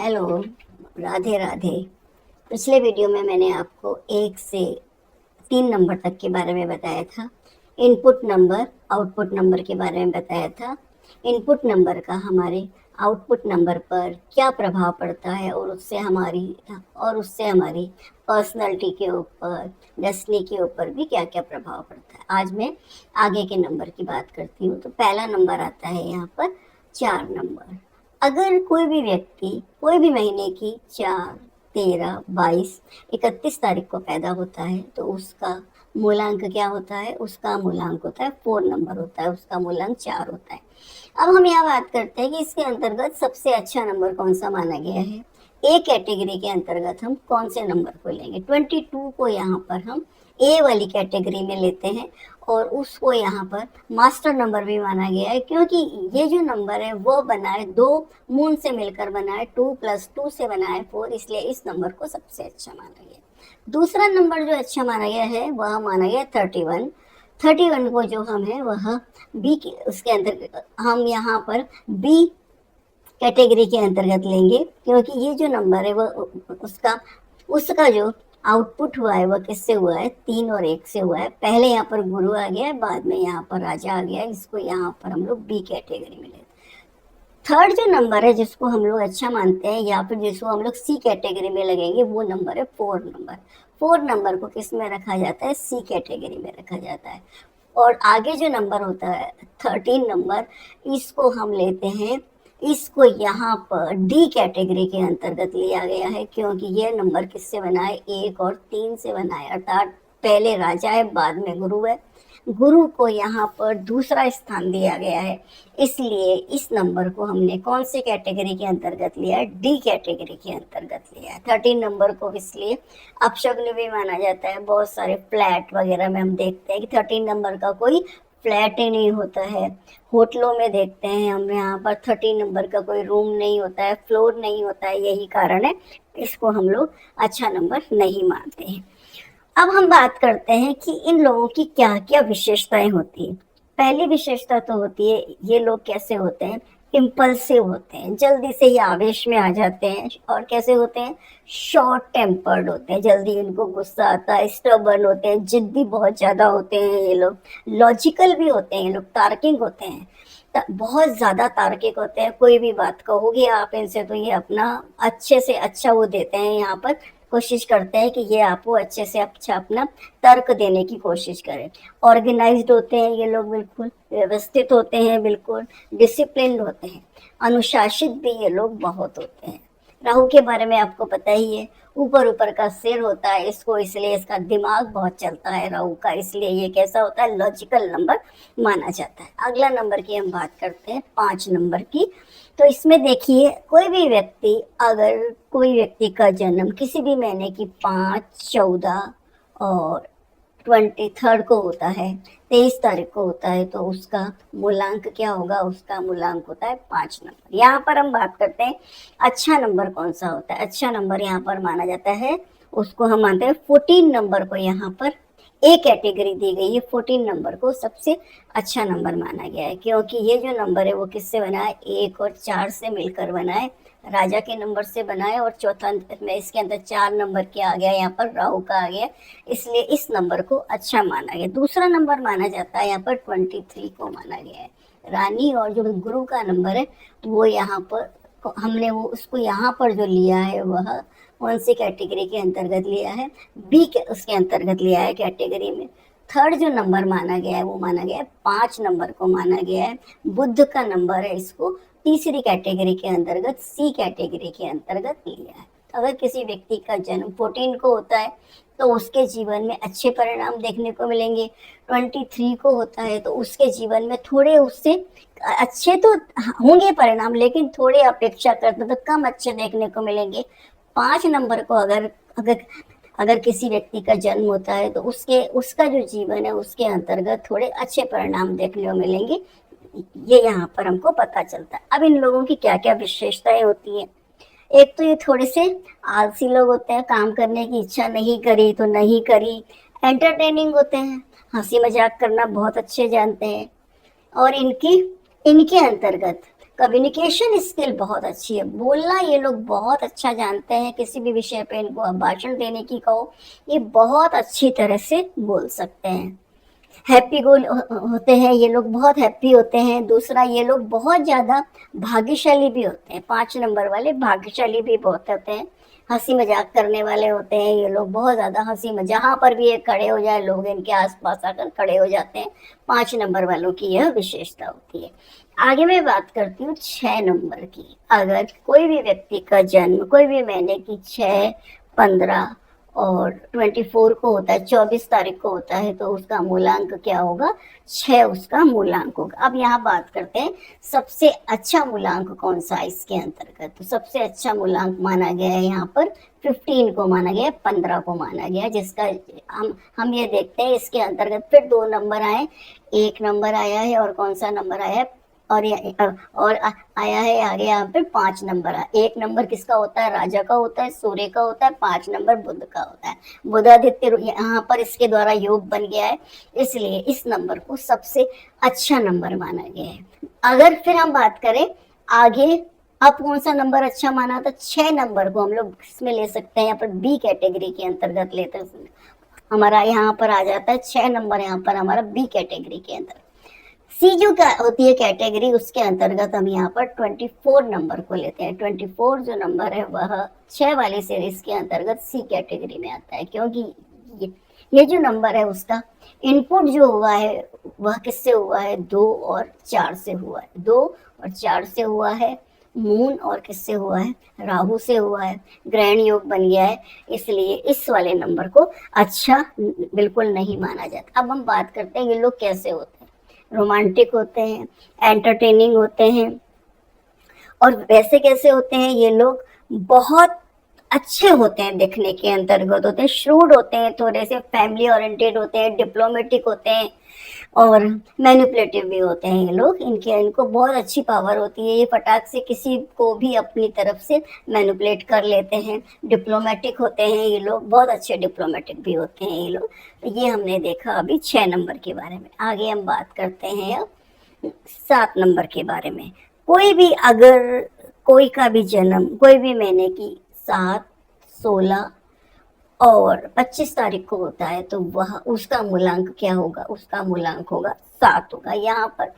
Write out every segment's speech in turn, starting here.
Hello, Radhe Radhe. पिछले video में मैंने आपको 1 से 3 नंबर तक के बारे में बताया था। इनपुट नंबर, आउटपुट नंबर के बारे में बताया था। इनपुट नंबर का हमारे आउटपुट नंबर पर क्या प्रभाव पड़ता है और उससे हमारी पर्सनैलिटी के ऊपर, डेस्टिनी के ऊपर भी क्या-क्या प्रभाव पड़ता है। आज मैं आगे के नंबर की बात करती हूँ। तो पहला नंबर आता है यहाँ पर 4 नंबर। अगर कोई भी व्यक्ति कोई भी महीने की 4, 13, 22, 31 तारीख को पैदा होता है तो उसका मूलांक क्या होता है? उसका मूलांक होता है 4 नंबर होता है, उसका मूलांक 4 होता है। अब हम यहाँ बात करते हैं कि इसके अंतर्गत सबसे अच्छा नंबर कौन सा माना गया है। ए कैटेगरी के अंतर्गत हम कौन से नंबर को लेंगे? 22 को यहाँ पर हम ए वाली कैटेगरी में लेते हैं और उसको यहाँ पर मास्टर नंबर भी माना गया है, क्योंकि ये जो नंबर है वो बना है 2 मून से मिलकर बना है, 2 + 2 से बना है 4, इसलिए इस नंबर को सबसे अच्छा माना गया। दूसरा नंबर जो अच्छा माना गया है वह माना गया 31। 31 को जो हम है वह बी के उसके अंतर्गत हम यहाँ पर बी कैटेगरी के अंतर्गत लेंगे, क्योंकि ये जो नंबर है वह उसका जो आउटपुट हुआ है वह किससे हुआ है? 3 और 1 से हुआ है। पहले यहाँ पर गुरु आ गया है, बाद में यहाँ पर राजा आ गया है। इसको यहाँ पर हम लोग बी कैटेगरी में लेते हैं। थर्ड जो नंबर है जिसको हम लोग अच्छा मानते हैं या फिर जिसको हम लोग सी कैटेगरी में लगेंगे, वो नंबर है 4 नंबर। 4 नंबर को किस में रखा जाता है? सी कैटेगरी में रखा जाता है। और आगे जो नंबर होता है 13 नंबर, इसको हम लेते हैं, इसको यहाँ पर डी कैटेगरी के अंतर्गत लिया गया है, क्योंकि ये नंबर किससे बना है? 1 और 3 से बना है, अर्थात पहले राजा है, बाद में गुरु है। गुरु को यहाँ पर दूसरा स्थान दिया गया है, इसलिए इस नंबर को हमने कौन से कैटेगरी के अंतर्गत लिया है? डी कैटेगरी के अंतर्गत लिया है। 13 नंबर को इसलिए अपशगुन भी माना जाता है। बहुत सारे फ्लैट वगैरह में हम देखते हैं कि 13 नंबर का कोई फ्लैट ही नहीं होता है। होटलों में देखते हैं हम यहाँ पर 13 नंबर का कोई रूम नहीं होता है, फ्लोर नहीं होता है। यही कारण है इसको हम लोग अच्छा नंबर नहीं मानते हैं। अब हम बात करते हैं कि इन लोगों की क्या क्या विशेषताएं होती है। पहली विशेषता तो होती है, ये लोग कैसे होते हैं? इम्पल्सिव होते हैं, जल्दी से ही आवेश में आ जाते हैं। और कैसे होते हैं? शॉर्ट टेम्पर्ड होते हैं, जल्दी इनको गुस्सा आता है। स्टबर्न होते हैं, जिद्दी बहुत ज़्यादा होते हैं ये लोग। लॉजिकल भी होते हैं ये लोग, तार्किक होते हैं, बहुत ज़्यादा तार्किक होते हैं। कोई भी बात कहोगे आप इनसे तो ये अपना अच्छे से अच्छा वो देते हैं, यहाँ पर कोशिश करते हैं कि ये आपको अच्छे से अच्छा अपना तर्क देने की कोशिश करें। ऑर्गेनाइज्ड होते हैं ये लोग, बिल्कुल व्यवस्थित होते हैं, बिल्कुल डिसिप्लिन्ड होते हैं। अनुशासित भी ये लोग बहुत होते हैं। राहु के बारे में आपको पता ही है, ऊपर ऊपर का सिर होता है इसको, इसलिए इसका दिमाग बहुत चलता है राहु का, इसलिए ये कैसा होता है? लॉजिकल नंबर माना जाता है। अगला नंबर की हम बात करते हैं 5 नंबर की। तो इसमें देखिए, अगर कोई व्यक्ति का जन्म किसी भी महीने की 5, 14 और 23 को होता है, 23 तारीख को होता है, तो उसका मूलांक क्या होगा? उसका मूलांक होता है 5 नंबर। यहाँ पर हम बात करते हैं अच्छा नंबर कौन सा होता है। अच्छा नंबर यहाँ पर माना जाता है, उसको हम मानते हैं 14 नंबर को यहाँ पर ए कैटेगरी दी गई है। 14 नंबर को सबसे अच्छा नंबर माना गया है, क्योंकि ये जो नंबर है वो किससे बना है? 1 और 4 से मिलकर बना है, राजा के नंबर से बना है। और चौथा में इसके अंदर 4 नंबर क्या आ गया? यहाँ पर राहु का आ गया, इसलिए इस नंबर को अच्छा माना गया। दूसरा नंबर माना जाता है यहाँ पर 23 को माना गया है। रानी और जो गुरु का नंबर है वो यहाँ पर हमने वो उसको यहाँ पर जो लिया है वह कौन सी कैटेगरी के अंतर्गत लिया है? बी के उसके अंतर्गत लिया है कैटेगरी में। थर्ड जो नंबर माना गया है वो माना गया है 5 नंबर को माना गया है। बुध का नंबर है, इसको तीसरी कैटेगरी के अंतर्गत, सी कैटेगरी के अंतर्गत लिया है। अगर किसी व्यक्ति का जन्म 14 को होता है तो उसके जीवन में अच्छे परिणाम देखने को मिलेंगे। 23 को होता है तो उसके जीवन में थोड़े उससे अच्छे तो होंगे परिणाम, लेकिन थोड़े अपेक्षा करते तो कम अच्छे देखने को मिलेंगे। 5 नंबर को अगर अगर अगर किसी व्यक्ति का जन्म होता है तो उसका जो जीवन है उसके अंतर्गत थोड़े अच्छे परिणाम देखने को मिलेंगे, ये यहाँ पर हमको पता चलता है। अब इन लोगों की क्या क्या विशेषताएं होती हैं? एक तो ये थोड़े से आलसी लोग होते हैं, काम करने की इच्छा नहीं करी तो नहीं करी। एंटरटेनिंग होते हैं, हंसी मजाक करना बहुत अच्छे जानते हैं। और इनके अंतर्गत कम्युनिकेशन स्किल बहुत अच्छी है, बोलना ये लोग बहुत अच्छा जानते हैं। किसी भी विषय पे इनको आप भाषण देने की कहो, ये बहुत अच्छी तरह से बोल सकते हैं। हैप्पी गोल होते हैं ये लोग, बहुत हैप्पी होते हैं। दूसरा, ये लोग बहुत ज़्यादा भाग्यशाली भी होते हैं। 5 नंबर वाले भाग्यशाली भी बहुत होते हैं। हंसी मजाक करने वाले होते हैं ये लोग, बहुत ज़्यादा हंसी मजाक, जहाँ पर भी ये खड़े हो जाए लोग इनके आसपास आकर खड़े हो जाते हैं। 5 नंबर वालों की यह विशेषता होती है। आगे मैं बात करती हूँ 6 नंबर की। अगर कोई भी व्यक्ति का जन्म कोई भी महीने की 6, 15 और 24 को होता है, 24 तारीख को होता है, तो उसका मूलांक क्या होगा? 6 उसका मूलांक होगा। अब यहाँ बात करते हैं सबसे अच्छा मूलांक कौन सा है इसके अंतर्गत। तो सबसे अच्छा मूलांक माना गया है यहाँ पर 15 को माना गया है, 15 को माना गया है, जिसका हम ये देखते हैं इसके अंतर्गत फिर 2 नंबर आए, 1 नंबर आया है और कौन सा नंबर आया है, और आया है आगे यहाँ पे 5 नंबर। 1 नंबर किसका होता है? राजा का होता है, सूर्य का होता है। 5 नंबर बुध का होता है। बुधादित्य यहाँ पर इसके द्वारा योग बन गया है, इसलिए इस नंबर को सबसे अच्छा नंबर माना गया है। अगर फिर हम बात करें आगे, अब कौन सा नंबर अच्छा माना? तो 6 नंबर को हम लोग इसमें ले सकते हैं, यहाँ पर बी कैटेगरी के अंतर्गत लेते हैं। हमारा यहाँ पर आ जाता है 6 नंबर, यहाँ पर हमारा बी कैटेगरी के अंदर। सी जो क्या होती है कैटेगरी, उसके अंतर्गत हम यहाँ पर 24 नंबर को लेते हैं। 24 जो नंबर है वह 6 वाली सीरीज के अंतर्गत सी कैटेगरी में आता है, क्योंकि ये जो नंबर है उसका इनपुट जो हुआ है वह किससे हुआ है? 2 और 4 से हुआ है। 2 और 4 से हुआ है। मून और किससे हुआ है? राहु से हुआ है। ग्रहण योग बन गया है, इसलिए इस वाले नंबर को अच्छा बिल्कुल नहीं माना जाता। अब हम बात करते हैं ये लोग कैसे होते हैं। रोमांटिक होते हैं, एंटरटेनिंग होते हैं, और वैसे कैसे होते हैं ये लोग? बहुत अच्छे होते हैं, दिखने के अंतर्गत होते हैं, श्रूड होते हैं, थोड़े से फैमिली ओरिएंटेड होते हैं, डिप्लोमेटिक होते हैं और मैनिपुलेटिव भी होते हैं ये लोग। इनको बहुत अच्छी पावर होती है, ये फटाक से किसी को भी अपनी तरफ से मैनिपुलेट कर लेते हैं। डिप्लोमेटिक होते हैं ये लोग, बहुत अच्छे डिप्लोमेटिक भी होते हैं ये लोग। तो ये हमने देखा अभी 6 नंबर के बारे में। आगे हम बात करते हैं अब 7 नंबर के बारे में। कोई भी अगर कोई का भी जन्म कोई भी महीने की 7, 16 और 25 तारीख को होता है, तो वह उसका मूलांक क्या होगा? उसका मूलांक होगा 7 होगा। यहाँ पर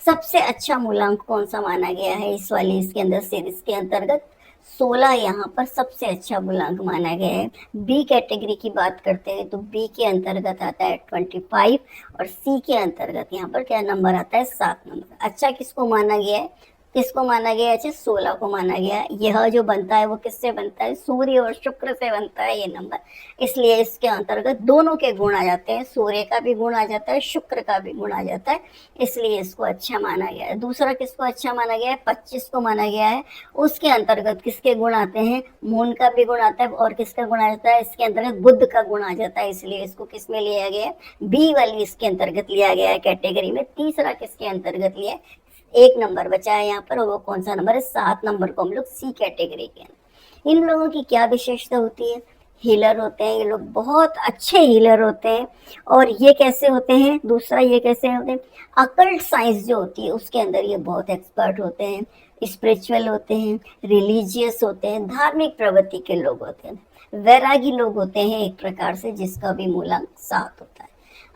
सबसे अच्छा मूलांक कौन सा माना गया है इस वाली इसके अंदर सीरीज के अंतर्गत? 16 यहाँ पर सबसे अच्छा मूलांक माना गया है। बी कैटेगरी की बात करते हैं तो बी के अंतर्गत आता है 25 और सी के अंतर्गत यहाँ पर क्या नंबर आता है? 7 नंबर। अच्छा किसको माना गया है? किसको माना गया है? अच्छा 16 को माना गया है। यह जो बनता है वो किससे बनता है? सूर्य और शुक्र से बनता है ये नंबर, इसलिए इसके अंतर्गत दोनों के गुण आ जाते हैं। सूर्य का भी गुण आ जाता है, शुक्र का भी गुण आ जाता है, इसलिए इसको अच्छा माना गया है। दूसरा किसको अच्छा माना गया है? 25 को माना गया है। उसके अंतर्गत किसके गुण आते हैं? मून का भी गुण आता है, और किसका गुण आ जाता है? इसके अंतर्गत बुध का गुण आ जाता है, इसलिए इसको किस में लिया गया है? बी वाली इसके अंतर्गत लिया गया है कैटेगरी में। तीसरा किसके अंतर्गत लिया है? 1 नंबर बचा है यहाँ पर, और वो कौन सा नंबर है? 7 नंबर को हम लोग सी कैटेगरी के। इन लोगों की क्या विशेषता होती है? हीलर होते हैं ये लोग, बहुत अच्छे हीलर होते हैं। और ये कैसे होते हैं? दूसरा ये कैसे होते हैं? अकल्ट साइंस जो होती है उसके अंदर ये बहुत एक्सपर्ट होते हैं, स्पिरिचुअल होते हैं, रिलीजियस होते हैं, धार्मिक प्रवृत्ति के लोग होते हैं, वैरागी लोग होते हैं एक प्रकार से, जिसका भी मूलांक 7 होता है।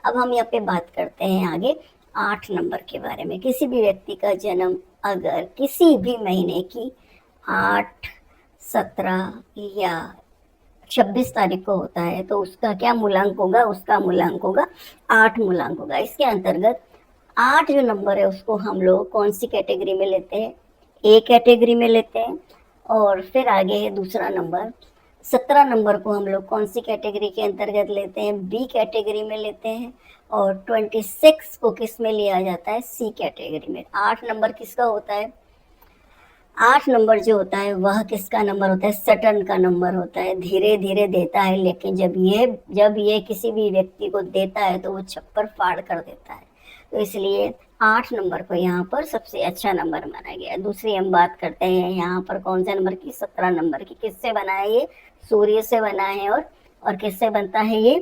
अब हम यहाँ पे बात करते हैं आगे 8 नंबर के बारे में। किसी भी व्यक्ति का जन्म अगर किसी भी महीने की 8, 17 या 26 तारीख को होता है, तो उसका क्या मूलांक होगा? उसका मूलांक होगा 8 मूलांक होगा। इसके अंतर्गत 8 जो नंबर है उसको हम लोग कौन सी कैटेगरी में लेते हैं? ए कैटेगरी में लेते हैं। और फिर आगे है दूसरा नंबर 17 नंबर को हम लोग कौन सी कैटेगरी के अंतर्गत लेते हैं? बी कैटेगरी में लेते हैं। और 26 को किस में लिया जाता है? सी कैटेगरी में। 8 नंबर किसका होता है? 8 नंबर जो होता है वह किसका नंबर होता है? सटर्न का नंबर होता है। धीरे धीरे देता है, लेकिन जब ये किसी भी व्यक्ति को देता है तो वो छप्पर फाड़ कर देता है। तो इसलिए 8 नंबर को यहाँ पर सबसे अच्छा नंबर माना गया। दूसरी हम बात करते हैं यहाँ पर कौन सा नंबर की? 17 नंबर की। किससे बना है ये? सूर्य से बना है। और किससे बनता है ये?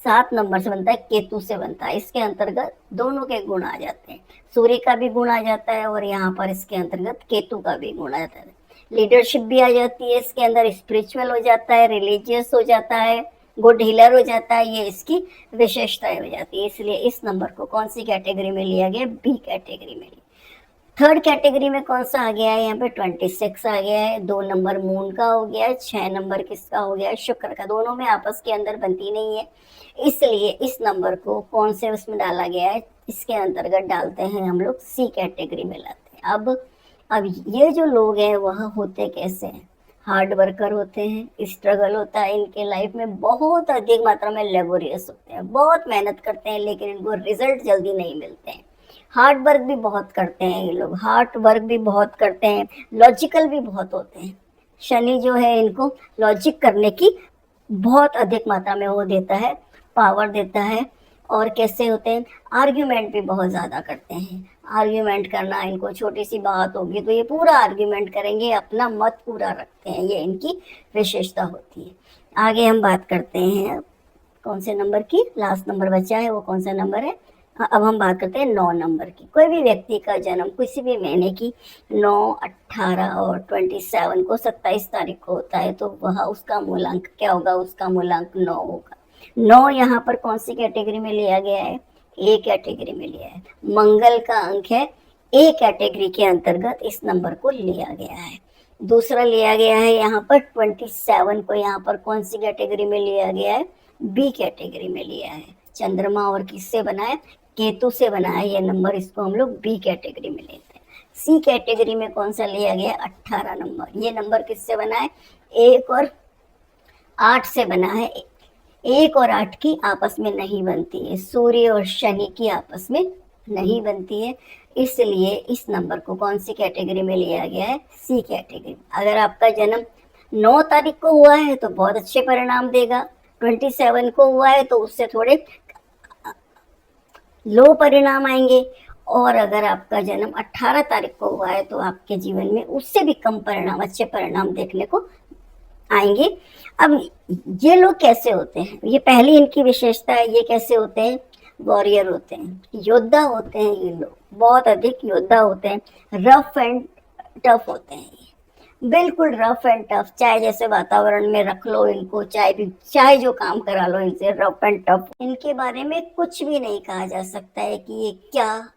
7 नंबर से बनता है, केतु से बनता है। इसके अंतर्गत दोनों के गुण आ जाते हैं, सूर्य का भी गुण आ जाता है और यहाँ पर इसके अंतर्गत केतु का भी गुण आ जाता है। लीडरशिप भी आ जाती है इसके अंदर, स्पिरिचुअल हो जाता है, रिलीजियस हो जाता है, गुड हीलर हो जाता है, ये इसकी विशेषताएं हो जाती है। इसलिए इस नंबर को कौन सी कैटेगरी में लिया गया? बी कैटेगरी में। थर्ड कैटेगरी में कौन सा आ गया है? यहाँ पे 26 आ गया है। 2 नंबर मून का हो गया है, 6 नंबर किसका हो गया है? शुक्र का। दोनों में आपस के अंदर बनती नहीं है, इसलिए इस नंबर को कौन से उसमें डाला गया है? इसके अंतर्गत डालते हैं हम लोग, सी कैटेगरी में लाते हैं। अब ये जो लोग हैं वह होते कैसे हैं? हार्ड वर्कर होते हैं, स्ट्रगल होता है इनके लाइफ में, बहुत अधिक मात्रा में लेबोरियस होते हैं, बहुत मेहनत करते हैं लेकिन इनको रिजल्ट जल्दी नहीं मिलते हैं। हार्ड वर्क भी बहुत करते हैं ये लोग, हार्ड वर्क भी बहुत करते हैं, लॉजिकल भी बहुत होते हैं। शनि जो है इनको लॉजिक करने की बहुत अधिक मात्रा में वो देता है, पावर देता है। और कैसे होते हैं? आर्ग्यूमेंट भी बहुत ज़्यादा करते हैं। आर्ग्यूमेंट करना इनको, छोटी सी बात होगी तो ये पूरा आर्ग्यूमेंट करेंगे, अपना मत पूरा रखते हैं, ये इनकी विशेषता होती है। आगे हम बात करते हैं कौन से नंबर की? लास्ट नंबर बचा है, वो कौन सा नंबर है? अब हम बात करते हैं 9 नंबर की। कोई भी व्यक्ति का जन्म किसी भी महीने की 9, 18 और 27 को 27 तारीख को होता है तो वह उसका मूलांक क्या होगा? उसका मूलांक 9 होगा। 9 यहाँ पर कौन सी कैटेगरी में लिया गया है? ए कैटेगरी में लिया है। मंगल का अंक है, ए कैटेगरी के अंतर्गत इस नंबर को लिया गया है। दूसरा लिया गया है यहाँ पर 27 को, यहाँ पर कौन सी कैटेगरी में लिया गया है? बी कैटेगरी में लिया है। चंद्रमा और किससे बना है? केतु से बना है ये नंबर, इसको हम लोग बी कैटेगरी में लेते हैं। सी कैटेगरी में कौन सा लिया गया? 18 नंबर। ये नंबर किससे बना है? 1 और 8 से बना है। 1 और 8 की आपस में नहीं बनती है, सूर्य और शनि की आपस में नहीं बनती है, इसलिए इस नंबर को कौन सी कैटेगरी में लिया गया है? सी कैटेगरी। अगर आपका जन्म 9 तारीख को हुआ है तो बहुत अच्छे परिणाम देगा, 27 को हुआ है तो उससे थोड़े लो परिणाम आएंगे, और अगर आपका जन्म 18 तारीख को हुआ है तो आपके जीवन में उससे भी कम परिणाम, अच्छे परिणाम देखने को आएंगे। अब ये लोग कैसे होते हैं? ये पहली इनकी विशेषता है। ये कैसे होते हैं? वॉरियर होते हैं, योद्धा होते हैं। ये लोग बहुत अधिक योद्धा होते हैं, रफ एंड टफ होते हैं, बिल्कुल रफ एंड टफ। चाहे जैसे वातावरण में रख लो इनको, चाहे जो काम करा लो इनसे, रफ एंड टफ। इनके बारे में कुछ भी नहीं कहा जा सकता है कि ये क्या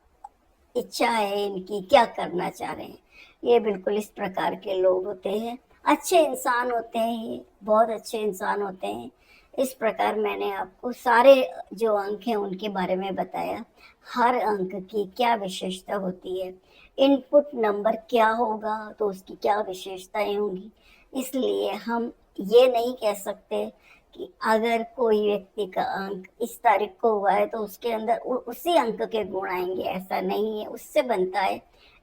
इच्छा है इनकी, क्या करना चाह रहे हैं। ये बिल्कुल इस प्रकार के लोग होते हैं। अच्छे इंसान होते हैं, ये बहुत अच्छे इंसान होते हैं। इस प्रकार मैंने आपको सारे जो अंक हैं उनके बारे में बताया, हर अंक की क्या विशेषता होती है, इनपुट नंबर क्या होगा तो उसकी क्या विशेषताएं होंगी। इसलिए हम ये नहीं कह सकते कि अगर कोई व्यक्ति का अंक इस तारीख को हुआ है तो उसके अंदर उसी अंक के गुण आएंगे, ऐसा नहीं है। उससे बनता है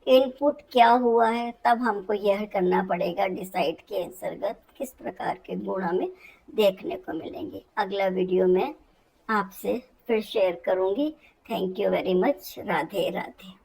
इनपुट क्या हुआ है, तब हमको यह करना पड़ेगा डिसाइड के अंतर्गत किस प्रकार के गुण हमें देखने को मिलेंगे। अगला वीडियो में आपसे फिर शेयर करूंगी। Thank you very much. Radhe Radhe.